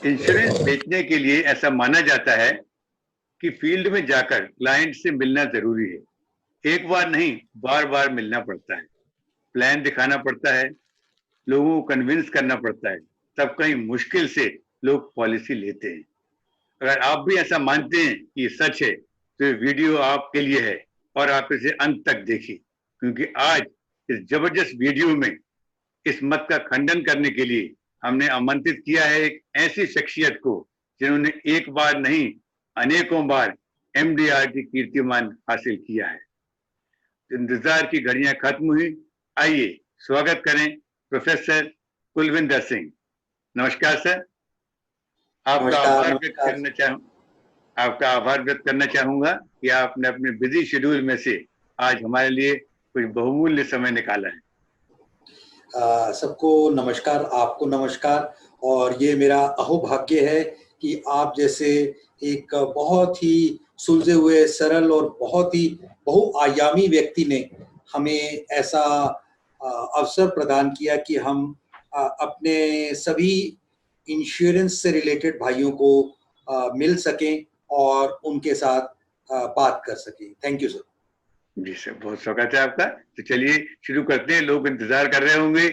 Insurance बेचने के लिए ऐसा माना जाता है कि फील्ड में जाकर क्लाइंट से मिलना जरूरी है। एक बार नहीं, बार बार मिलना पड़ता है, प्लान दिखाना पड़ता है, लोगों को कन्विंस करना पड़ता है, तब कहीं मुश्किल से लोग पॉलिसी लेते हैं। अगर आप भी ऐसा मानते हैं कि ये सच है तो ये वीडियो आपके लिए है और आप इसे अंत तक देखिए, क्योंकि आज इस जबरदस्त वीडियो में इस मत का खंडन करने के लिए हमने आमंत्रित किया है एक ऐसी शख्सियत को जिन्होंने एक बार नहीं, अनेकों बार एमडीआर की कीर्तिमान हासिल किया है। इंतजार की घड़ियां खत्म हुई। आइए स्वागत करें प्रोफेसर कुलविंदर सिंह। नमस्कार सर। आपका नमस्कार। आभार व्यक्त करना चाहूँ आपका आभार व्यक्त करना चाहूंगा कि आपने अपने बिजी शेड्यूल में से आज हमारे लिए कुछ बहुमूल्य समय निकाला है। सबको नमस्कार, आपको नमस्कार। और ये मेरा अहोभाग्य है कि आप जैसे एक बहुत ही सुलझे हुए, सरल और बहुत ही बहुआयामी व्यक्ति ने हमें ऐसा अवसर प्रदान किया कि हम अपने सभी इंश्योरेंस से रिलेटेड भाइयों को मिल सकें और उनके साथ बात कर सकें। Thank you sir. जी सर, बहुत स्वागत है आपका। तो चलिए शुरू करते हैं, लोग इंतजार कर रहे होंगे।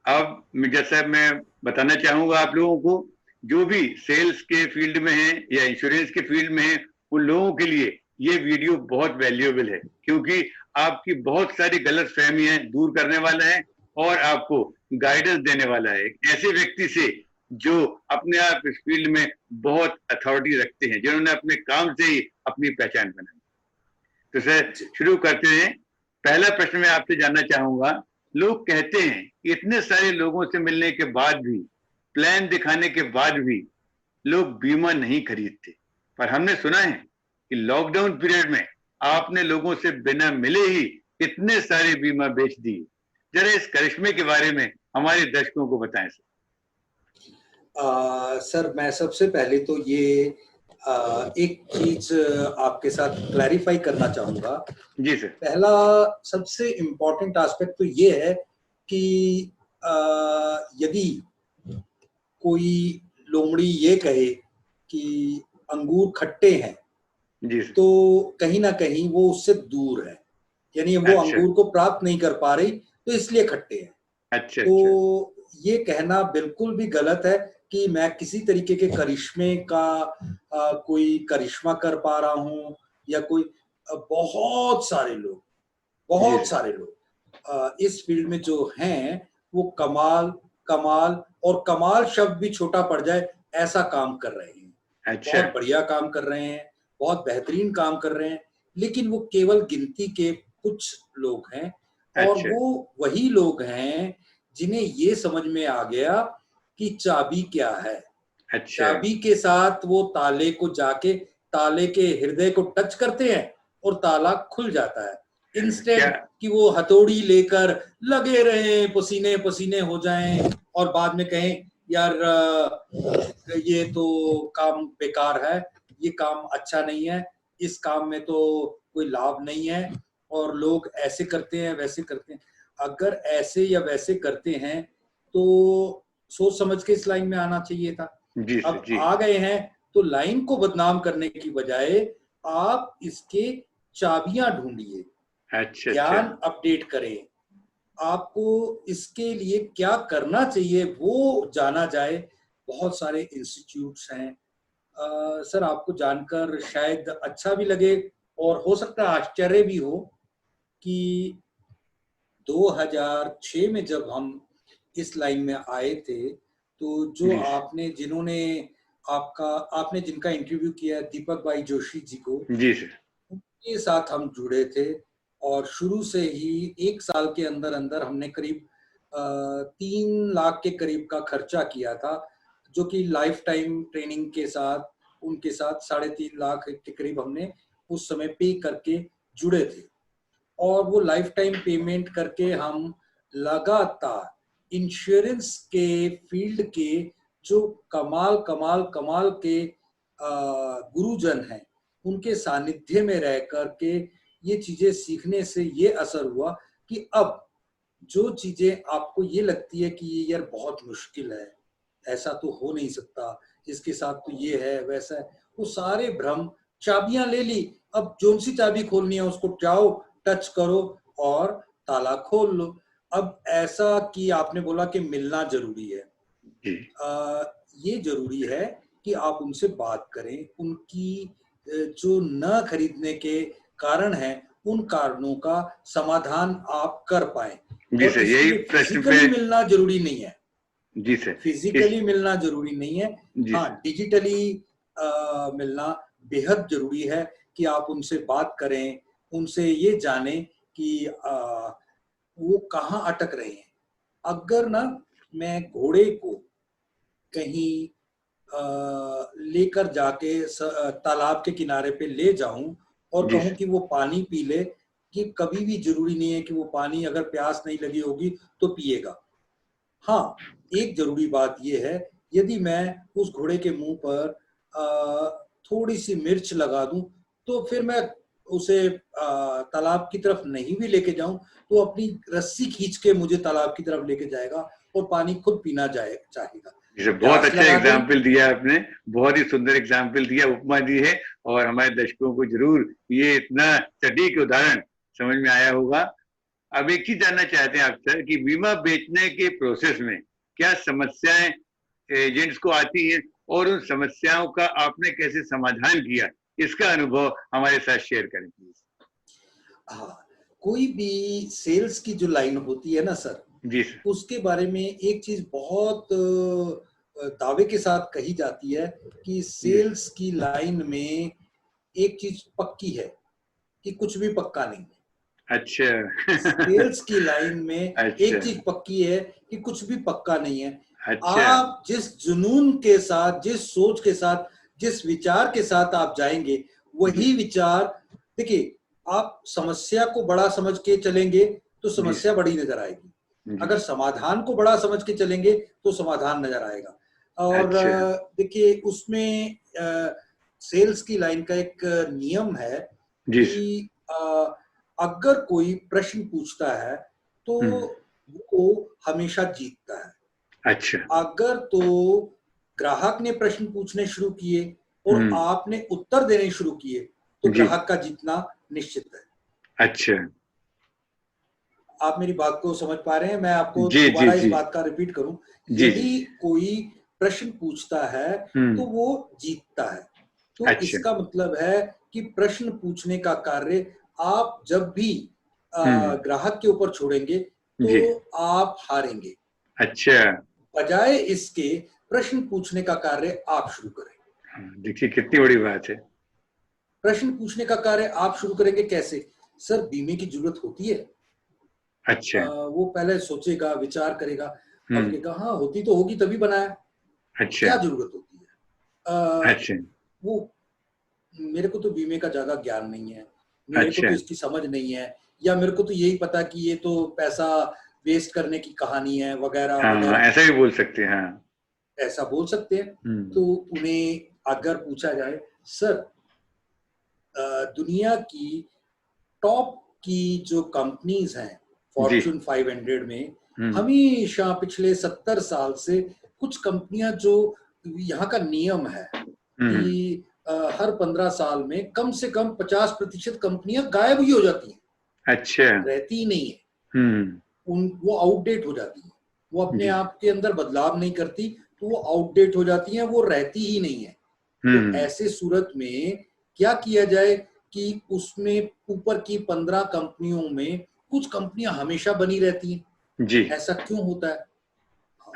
अब जैसा मैं बताना चाहूंगा आप लोगों को, जो भी सेल्स के फील्ड में है या इंश्योरेंस के फील्ड में है, उन लोगों के लिए ये वीडियो बहुत वैल्यूएबल है, क्योंकि आपकी बहुत सारी गलत फहमियां दूर करने वाला है और आपको गाइडेंस देने वाला है एक ऐसे व्यक्ति से जो अपने आप इस फील्ड में बहुत अथॉरिटी रखते हैं, जिन्होंने अपने काम से ही अपनी पहचान बनाई। तो सर शुरू करते हैं। पहला प्रश्न मैं आपसे जानना चाहूंगा, लोग कहते हैं कि इतने सारे लोगों से मिलने के बाद भी, प्लान दिखाने के बाद भी लोग बीमा नहीं खरीदते, पर हमने सुना है कि लॉकडाउन पीरियड में आपने लोगों से बिना मिले ही इतने सारे बीमा बेच दिए। जरा इस करिश्मे के बारे में हमारे दर्शकों को बताएं सर। सर, मैं सबसे पहले तो ये एक चीज आपके साथ क्लैरिफाई करना चाहूंगा। जी सर। पहला सबसे इम्पोर्टेंट एस्पेक्ट तो ये है कि यदि कोई लोमड़ी ये कहे कि अंगूर खट्टे हैं, जी सर। तो कहीं ना कहीं वो उससे दूर है, यानी वो अच्छा अंगूर को प्राप्त नहीं कर पा रही, तो इसलिए खट्टे हैं। अच्छा। अच्छा तो ये कहना बिल्कुल भी गलत है कि मैं किसी तरीके के करिश्मे का कोई करिश्मा कर पा रहा हूँ या कोई जी बहुत सर। सारे लोग इस फील्ड में जो हैं वो कमाल कमाल और कमाल शब्द भी छोटा पड़ जाए ऐसा काम कर रहे हैं। अच्छा बहुत बढ़िया काम कर रहे हैं, बहुत बेहतरीन काम कर रहे हैं, लेकिन वो केवल गिनती के कुछ लोग हैं। और अच्छा वो वही लोग हैं जिन्हें ये समझ में आ गया कि चाबी क्या है। अच्छा। चाबी के साथ वो ताले को जाके ताले के हृदय को टच करते हैं और ताला खुल जाता है, क्या? इंस्टेड कि वो हथौड़ी लेकर लगे रहें, पसीने पसीने हो जाएं और बाद में कहें यार ये तो काम बेकार है, ये काम अच्छा नहीं है, इस काम में तो कोई लाभ नहीं है और लोग ऐसे करते हैं वैसे करते हैं। अगर ऐसे या वैसे करते हैं तो सोच समझ के इस लाइन में आना चाहिए था। जी सर। अब जी। आ गए हैं तो लाइन को बदनाम करने की बजाय आप इसके चाबियां ढूंढिए, अच्छा अच्छा। ज्ञान अपडेट करें, आपको इसके लिए क्या करना चाहिए वो जाना जाए। बहुत सारे इंस्टीट्यूट्स हैं। सर, आपको जानकर शायद अच्छा भी लगे और हो सकता है आश्चर्य भी हो कि 2006 में जब हम इस लाइन में आए थे, तो जो जी आपने जिनका इंटरव्यू किया दीपक भाई जोशी जी को, जी सर। उनके साथ हम जुड़े थे और शुरू से ही 1 साल के अंदर अंदर हमने करीब 3 लाख के करीब का खर्चा किया था, जो कि लाइफ टाइम ट्रेनिंग के साथ उनके साथ 3.5 लाख के करीब हमने उस समय पे करके जुड़े थे। और वो लाइफ टाइम पेमेंट करके हम लगातार इंश्योरेंस के फील्ड के जो कमाल कमाल कमाल के गुरुजन हैं, उनके सानिध्य में रह करके ये चीजें सीखने से ये असर हुआ कि अब जो चीजें आपको ये लगती है कि ये यार बहुत मुश्किल है, ऐसा तो हो नहीं सकता, इसके साथ तो ये है वैसा है, वो सारे भ्रम। चाबियां ले ली, अब जोन सी चाबी खोलनी है उसको जाओ टच करो और ताला खोल लो। अब ऐसा कि आपने बोला कि मिलना जरूरी है, जी ये जरूरी है कि आप उनसे बात करें, उनकी जो न खरीदने के कारण हैं उन कारणों का समाधान आप कर पाए। जी और सर, इसके यही लिए प्रश्न पे। फिजिकली मिलना जरूरी नहीं है, जी सर। इस फिजिकली मिलना जरूरी नहीं है। जी हाँ, सर। डिजिटली मिलना बेहद जरूरी है कि आप उनसे बात करें, उनसे ये जानें कि वो कहाँ अटक रहे हैं। अगर ना मैं घोड़े को कहीं लेकर जाके तालाब के किनारे पे ले जाऊं और जी कहूं सर। कि वो पानी पी ले, कि कभी भी जरूरी नहीं है कि वो पानी अगर प्यास नहीं लगी होगी तो पिएगा। हाँ, एक जरूरी बात ये है, यदि मैं उस घोड़े के मुंह पर थोड़ी सी मिर्च लगा दूं तो फिर मैं उसे तालाब की तरफ नहीं भी लेके जाऊं तो अपनी रस्सी खींच के मुझे तालाब की तरफ लेके जाएगा और पानी खुद पीना चाहेगा। जी सर, बहुत प्यास अच्छा लगा गई। एग्जाम्पल दिया आपने, बहुत ही सुंदर एग्जाम्पल दिया, उपमा दी है, और हमारे दर्शकों को जरूर ये इतना सटीक उदाहरण समझ में आया होगा। अब एक चीज जानना चाहते हैं आपसे कि बीमा बेचने के प्रोसेस में क्या समस्याएं एजेंट्स को आती हैं, और उन समस्याओं का आपने कैसे समाधान किया, इसका अनुभव हमारे साथ शेयर करें प्लीज। हाँ, कोई भी सेल्स की जो लाइन होती है ना सर, जी सर। उसके बारे में एक चीज बहुत दावे के साथ कही जाती है कि जी सेल्स की लाइन में एक चीज पक्की है कि कुछ भी पक्का नहीं है। अच्छा। सेल्स की लाइन में अच्छा। एक चीज पक्की है कि कुछ भी पक्का नहीं है। अच्छा। आप जिस जुनून के साथ, जिस सोच के साथ, जिस विचार के साथ आप जाएंगे, जी वही विचार, देखिए, आप समस्या को बड़ा समझ के चलेंगे तो जी समस्या बड़ी नजर आएगी, जी। अगर समाधान को बड़ा समझ के चलेंगे तो समाधान नजर आएगा। और अच्छा। देखिए, उसमें सेल्स की लाइन का एक नियम है जी सर। कि अगर कोई प्रश्न पूछता है तो हम्म। वो हमेशा जीतता है। अच्छा। अगर तो ग्राहक ने प्रश्न पूछने शुरू किए और हम्म। आपने उत्तर देने शुरू किए तो जी। ग्राहक का जीतना निश्चित है। अच्छा। आप मेरी बात को समझ पा रहे हैं? मैं आपको जी जी दोबारा इस जी बात का रिपीट करूं, जी जी। यदि कोई प्रश्न पूछता है तो हम्म। वो जीतता है। तो अच्छा। इसका मतलब है कि प्रश्न पूछने का कार्य आप जब भी हम्म। ग्राहक के ऊपर छोड़ेंगे तो जी। आप हारेंगे। अच्छा। बजाय इसके प्रश्न पूछने का कार्य आप शुरू करें। हाँ, देखिए कितनी बड़ी बात है। प्रश्न पूछने का कार्य आप शुरू करेंगे कैसे? सर, बीमे की जरूरत होती है। अच्छा। वो पहले सोचेगा, विचार करेगा, अब हम्म। कहेगा हाँ होती तो होगी तभी बनाया, अच्छा। क्या जरूरत होती है। अच्छा। वो, मेरे को तो बीमे का ज्यादा ज्ञान नहीं है, मेरे को अच्छा। तो इसकी समझ नहीं है, या मेरे को तो यही पता कि ये तो पैसा वेस्ट करने की कहानी है, वगैरह हाँ, वगैरह, ऐसा भी बोल सकते हैं, हाँ। ऐसा बोल सकते हैं। तो हम्म। उन्हें अगर पूछा जाए, सर, दुनिया की टॉप की जो कंपनीज हैं जी। फॉर्च्यून 500 में, हम्म। हमेशा पिछले 70 साल से कुछ कंपनियां, जो यहाँ का नियम है हम्म। कि हर 15 साल में कम से कम 50% कंपनियां गायब ही हो जाती हैं, अच्छा। रहती ही नहीं है। हम्म। वो आउटडेट हो जाती है, वो अपने जी। आप के अंदर बदलाव नहीं करती, तो वो आउटडेट हो जाती हैं, वो रहती ही नहीं है। तो हम्म। ऐसे सूरत में क्या किया जाए कि उसमें ऊपर की 15 कंपनियों में कुछ कंपनियां हमेशा बनी रहती हैं, जी। ऐसा क्यों होता है?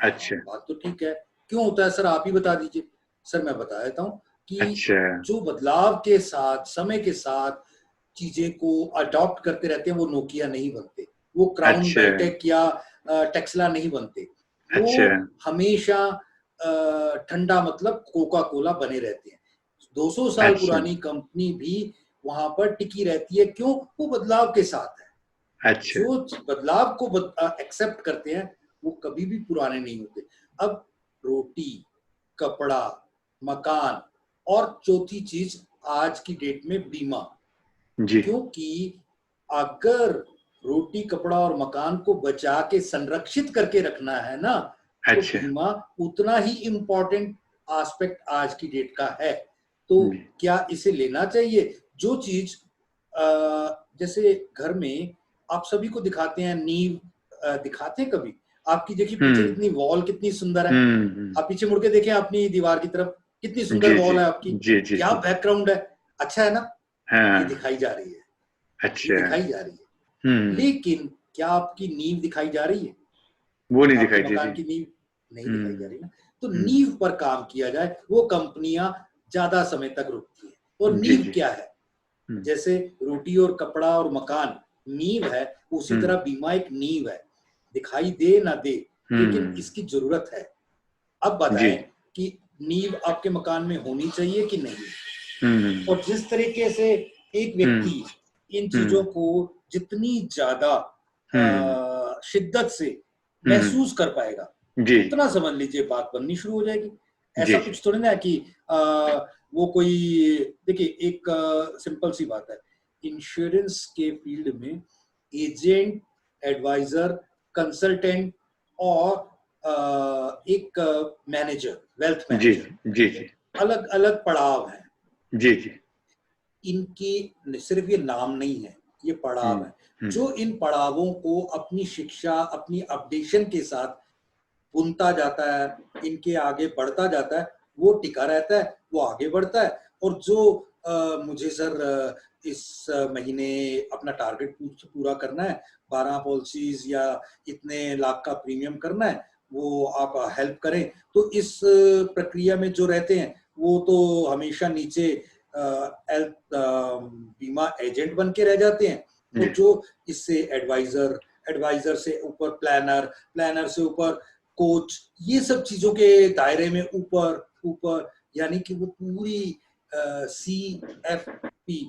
अच्छा। हाँ, बात तो ठीक है, क्यों होता है सर, आप ही बता दीजिए। सर, मैं बता देता हूँ कि अच्छा। जो बदलाव के साथ, समय के साथ चीजें को अडॉप्ट करते रहते हैं, वो नोकिया नहीं बनते, वो क्राउन अच्छा। बेल्टेक या टेक्सला नहीं बनते, अच्छा। वो हमेशा ठंडा मतलब कोका कोला बने रहते हैं। 200 साल अच्छा। पुरानी कंपनी भी वहां पर टिकी रहती है, क्यों? वो बदलाव के साथ है। अच्छा। जो बदलाव को एक्सेप्ट करते हैं वो कभी भी पुराने नहीं होते। अब रोटी, कपड़ा, मकान, और चौथी चीज आज की डेट में बीमा, जी। क्योंकि अगर रोटी, कपड़ा और मकान को बचा के संरक्षित करके रखना है ना, तो अच्छा। बीमा उतना ही इम्पोर्टेंट एस्पेक्ट आज की डेट का है। तो जी। क्या इसे लेना चाहिए? जो चीज जैसे घर में आप सभी को दिखाते हैं, नींव दिखाते हैं कभी? आपकी देखिए पीछे हम्म कितनी वॉल कितनी सुंदर है। हम्म। आप पीछे मुड़ के देखें अपनी दीवार की तरफ, कितनी सुंदर जी जी वॉल है आपकी, जी जी क्या जी। बैकग्राउंड है, अच्छा है ना? ये हाँ। दिखाई जा रही है, ये अच्छा। दिखाई जा रही है। हम्म। लेकिन क्या आपकी नींव दिखाई जा रही है? वो नहीं आपके दिखाई दे मकान रही। की नींव नहीं दिखाई जा हम्म रही ना। तो हम्म। नींव पर काम किया जाए, वो कंपनियां ज्यादा समय तक रुकती हैं। और जी नींव जी। क्या है? हम्म जैसे रोटी और कपड़ा और मकान नींव है, उसी हम्म तरह बीमा एक नींव है। दिखाई दे ना दे, लेकिन हम्म। इसकी जरूरत है। अब जी। बताएं कि नींव आपके मकान में होनी चाहिए कि नहीं? हम्म और जिस तरीके से एक हम्म व्यक्ति इन चीजों हम्म को जितनी ज्यादा हम्म शिद्दत से हम्म। महसूस कर पाएगा, जी उतना समझ लीजिए बात बननी शुरू हो जाएगी। जी ऐसा जी। कुछ थोड़ी ना है कि आ, वो कोई, देखिए एक सिंपल सी बात है, इंश्योरेंस के फील्ड में एजेंट, एडवाइजर, कंसल्टेंट और एक मैनेजर, वेल्थ जी मैनेजर, जी जी अलग अलग पड़ाव हैं। जी जी। इनकी सिर्फ ये नाम नहीं है, ये पड़ाव है। हम्म। जो इन पड़ावों को अपनी शिक्षा, अपनी अपडेशन के साथ बुनता जाता है, इनके आगे बढ़ता जाता है, वो टिका रहता है, वो आगे बढ़ता है। और जो मुझे सर इस महीने अपना टारगेट पूरा करना है, 12 पॉलिसीज या इतने लाख का प्रीमियम करना है, वो आप हेल्प करें। तो इस प्रक्रिया में जो रहते हैं, वो तो हमेशा नीचे बीमा एजेंट बन के रह जाते हैं। जी। और जो इससे एडवाइजर, एडवाइजर से ऊपर प्लानर, प्लानर से ऊपर कोच, ये सब चीजों के दायरे में ऊपर ऊपर, यानी कि वो पूरी CFP,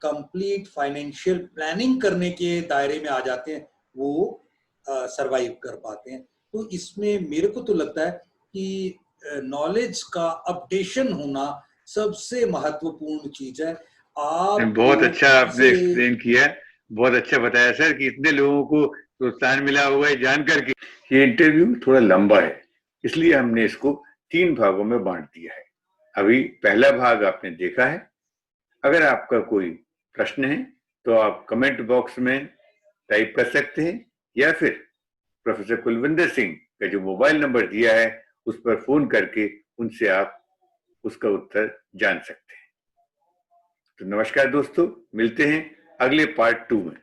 कंप्लीट फाइनेंशियल प्लानिंग करने के दायरे में आ जाते हैं, वो सरवाइव कर पाते हैं। तो इसमें मेरे को तो लगता है कि नॉलेज का अपडेशन होना सबसे महत्वपूर्ण चीज है। आपको बहुत अच्छा आपने इसे एक्सप्लेन किया, बहुत अच्छा बताया सर कि इतने लोगों को प्रोत्साहन मिला हुआ है जान करके। ये इंटरव्यू थोड़ा लंबा है, इसलिए हमने इसको 3 भागों में बांट दिया है। अभी पहला भाग आपने देखा है। अगर आपका कोई प्रश्न है तो आप कमेंट बॉक्स में टाइप कर सकते हैं, या फिर प्रोफेसर कुलविंदर सिंह का जो मोबाइल नंबर दिया है उस पर फोन करके उनसे आप उसका उत्तर जान सकते हैं। तो नमस्कार दोस्तों, मिलते हैं अगले पार्ट 2 में।